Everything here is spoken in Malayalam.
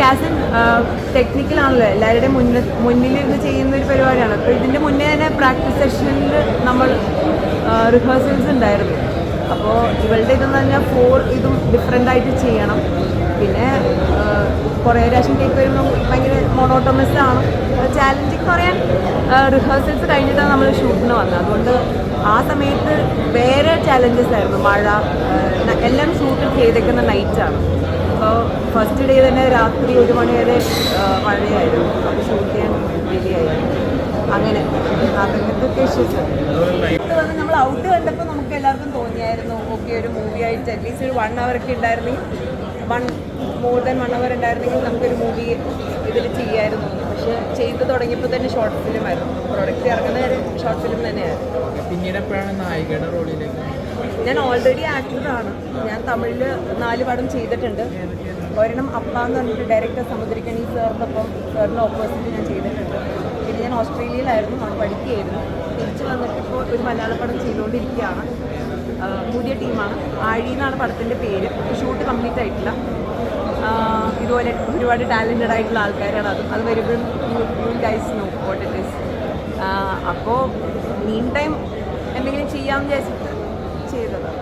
ആസ് എൻ ടെക്നിക്കലാണല്ലോ, എല്ലാവരുടെയും മുന്നിലിരുന്ന് ചെയ്യുന്ന ഒരു പരിപാടിയാണ്. അപ്പോൾ ഇതിൻ്റെ മുന്നേ തന്നെ പ്രാക്ടീസ് സെഷനിൽ നമ്മൾ റിഹേഴ്സൽസ് ഉണ്ടായിരുന്നു. അപ്പോൾ ഇവളുടെ ഇതെന്ന് പറഞ്ഞാൽ 4 ഇതും ഡിഫറെൻ്റ് ആയിട്ട് ചെയ്യണം. പിന്നെ കുറേ പ്രാവശ്യം കേക്ക് വരുമ്പോൾ ഭയങ്കര മോണോട്ടോമസ് ആണ്. ചാലഞ്ചിങ് പറയാൻ റിഹേഴ്സൽസ് കഴിഞ്ഞിട്ടാണ് നമ്മൾ ഷൂട്ടിന് വന്നത്. അതുകൊണ്ട് ആ സമയത്ത് വേറെ ചാലഞ്ചസ് ആയിരുന്നു. മഴ, എല്ലാം ഷൂട്ട് ചെയ്തേക്കുന്ന നൈറ്റാണ്. അപ്പോൾ ഫസ്റ്റ് ഡേ തന്നെ രാത്രി 1 മണി വരെ മഴയായിരുന്നു. അപ്പോൾ ഷൂട്ട് ചെയ്യാൻ റെഡിയായിരുന്നു. അങ്ങനെ അങ്ങനത്തെ ഇഷ്യൂസ് വന്ന് നമ്മൾ ഔട്ട് കണ്ടപ്പോൾ നമുക്ക് എല്ലാവർക്കും തോന്നിയായിരുന്നു ഓക്കെ ഒരു മൂവി ആയിട്ട് അറ്റ്ലീസ്റ്റ് ഒരു 1 hour ഒക്കെ ഉണ്ടായിരുന്നെങ്കിൽ മോർ ദാൻ 1 hour ഉണ്ടായിരുന്നെങ്കിൽ നമുക്കൊരു മൂവി ഇതിൽ ചെയ്യായിരുന്നു. പക്ഷെ ചെയ്ത് തുടങ്ങിയപ്പോൾ തന്നെ ഷോർട്ട് ഫിലിം ആയിരുന്നു. പ്രൊഡക്റ്റ് ഇറങ്ങുന്ന വരെ ഷോർട്ട് ഫിലിം തന്നെയായിരുന്നു. പിന്നീട് എപ്പോഴാണ് നായികയുടെ റോളിലേക്ക്? ഞാൻ ഓൾറെഡി ആക്ടറാണ്. ഞാൻ തമിഴിൽ 4 പടം ചെയ്തിട്ടുണ്ട്. ഒരെണ്ണം അപ്പ എന്ന് പറഞ്ഞിട്ട് ഡയറക്ടർ സമുദ്രിക്കണി സാറിൻ്റെ ഓപ്പോസിറ്റ് ഞാൻ ചെയ്തിട്ടുണ്ട്. പിന്നെ ഞാൻ ഓസ്ട്രേലിയയിലായിരുന്നു, അവിടെ പഠിക്കുകയായിരുന്നു. തിരിച്ച് വന്നിട്ട് ഇപ്പോൾ ഒരു മലയാള പടം ചെയ്തുകൊണ്ടിരിക്കുകയാണ്. പുതിയ ടീമാണ്. ആഴി എന്നാണ് പടത്തിൻ്റെ പേര്. ഷൂട്ട് കംപ്ലീറ്റ് ആയിട്ടില്ല. ഇതുപോലെ ഒരുപാട് ടാലൻറ്റഡ് ആയിട്ടുള്ള ആൾക്കാരാണ്. അത് വരുമ്പോഴും you guys no what it is. അപ്പോൾ മീൻ ടൈം എന്തെങ്കിലും ചെയ്യാമെന്ന് വിചാരിച്ചിട്ട് ചെയ്തതാണ്.